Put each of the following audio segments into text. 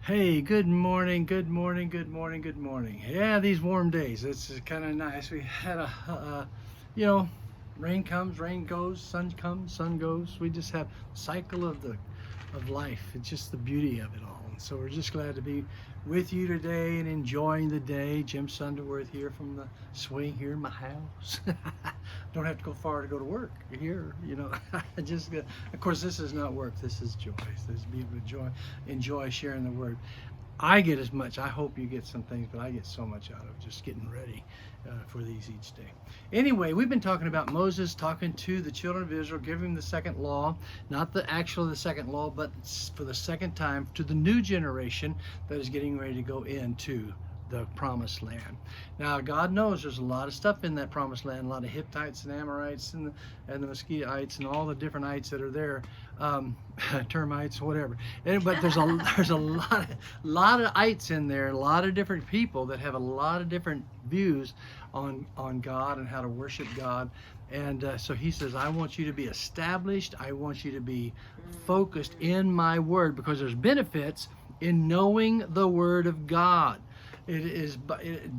Hey, good morning, good morning, good morning, good morning. Yeah, these warm days, it's kind of nice. We had you know, rain comes, rain goes, sun comes, sun goes. We just have cycle of life. It's just the beauty of it all. And so we're just glad to be with you today and enjoying the day. Jim Sunderwirth here from the swing here in my house. Don't have to go far to go to work. You're here, just of course this is not work. This is joy. This is be able to enjoy sharing the word. I get as much. I hope you get some things, but I get so much out of just getting ready for these each day. Anyway, we've been talking about Moses talking to the children of Israel, giving them the second law, not the second law, but for the second time to the new generation that is getting ready to go into the promised land. Now, God knows there's a lot of stuff in that promised land, a lot of Hittites and Amorites and the Mosquitoites and all the different ites that are there, termites, whatever. But there's a lot of ites in there, a lot of different people that have a lot of different views on God and how to worship God. And so he says, I want you to be established. I want you to be focused in my word, because there's benefits in knowing the word of God.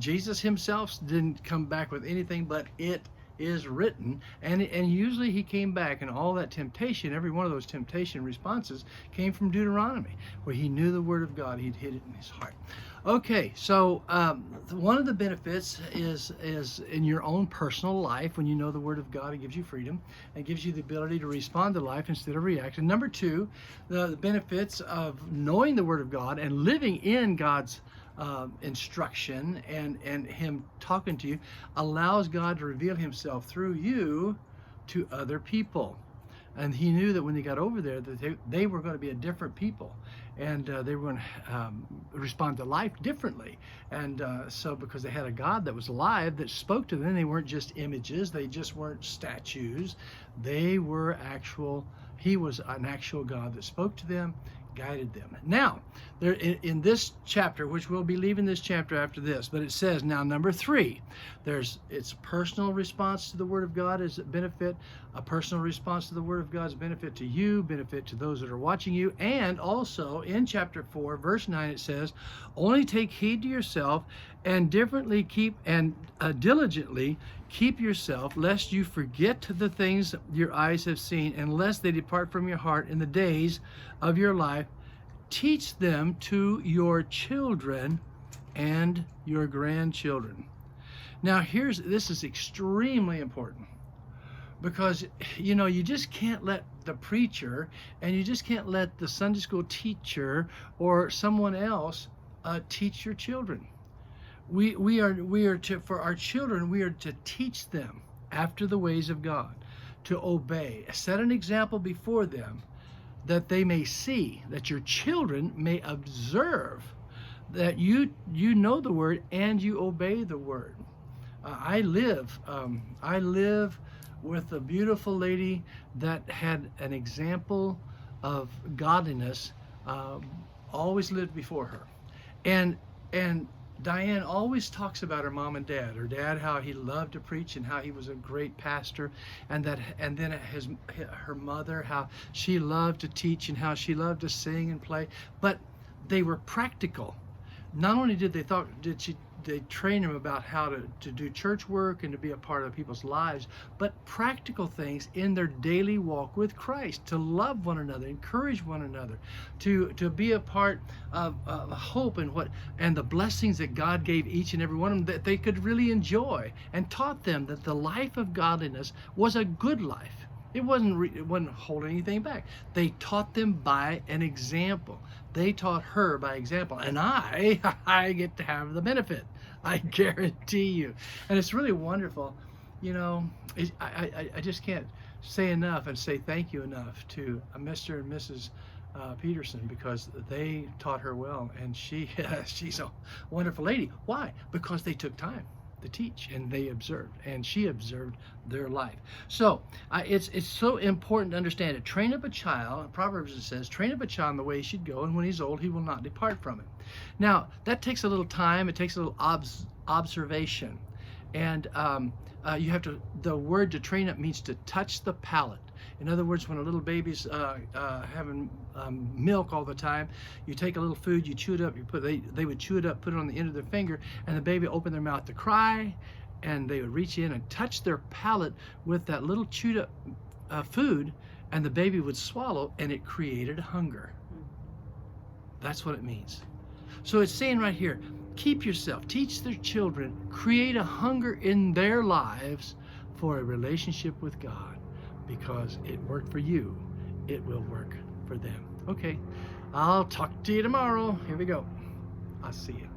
Jesus himself didn't come back with anything but it is written, and usually he came back, and all that temptation, every one of those temptation responses came from Deuteronomy, where he knew the word of God. He'd hid it in his heart. Okay, so one of the benefits is in your own personal life. When you know the word of God, it gives you freedom and gives you the ability to respond to life instead of react. And number two, the benefits of knowing the word of God and living in God's instruction and him talking to you allows God to reveal himself through you to other people. And he knew that when they got over there that they were going to be a different people, and they were going to respond to life differently. And so because they had a God that was alive that spoke to them, they weren't just images, they just weren't statues, they were actual. He was an actual God that spoke to them, guided them. Now, there in this chapter, which we'll be leaving this chapter after this, but it says now number 3, it's personal response to the word of God is a benefit. A personal response to the word of God is benefit to you, benefit to those that are watching you. And also in chapter 4, verse 9, it says, only take heed to yourself and diligently keep yourself, lest you forget the things your eyes have seen, and lest they depart from your heart in the days of your life. Teach them to your children and your grandchildren. Now, this is extremely important, because you just can't let the preacher and you just can't let the Sunday school teacher or someone else teach your children. We are to, for our children, we are to teach them after the ways of God, to obey, set an example before them, that they may see, that your children may observe that you know the word and you obey the word. I live with a beautiful lady that had an example of godliness always lived before her, and Diane always talks about her mom and dad. Her dad, how he loved to preach and how he was a great pastor, and then her mother, how she loved to teach and how she loved to sing and play. But they were practical. Not only did they train him about how to do church work and to be a part of people's lives, but practical things in their daily walk with Christ, to love one another, encourage one another, to be a part of hope and the blessings that God gave each and every one of them that they could really enjoy, and taught them that the life of godliness was a good life. It wasn't holding anything back. They taught them by an example. They taught her by example, and I get to have the benefit. I guarantee you. And it's really wonderful. I just can't say enough and say thank you enough to Mr. and Mrs. Peterson, because they taught her well, and she's a wonderful lady. Why? Because they took time to teach, and they observed, and she observed their life. So it's so important to understand it. Train up a child, Proverbs it says, train up a child in the way he should go, and when he's old he will not depart from it. Now that takes a little time, it takes a little observation, and you have to, the word to train up means to touch the palate, In other words, when a little baby's having milk all the time, you take a little food, you chew it up, they would chew it up, put it on the end of their finger, and the baby opened their mouth to cry, and they would reach in and touch their palate with that little chewed up food, and the baby would swallow, and it created hunger. That's what it means. So it's saying right here, keep yourself, teach their children, create a hunger in their lives for a relationship with God, because it worked for you, it will work for them. Okay, I'll talk to you tomorrow. Here we go. I'll see you.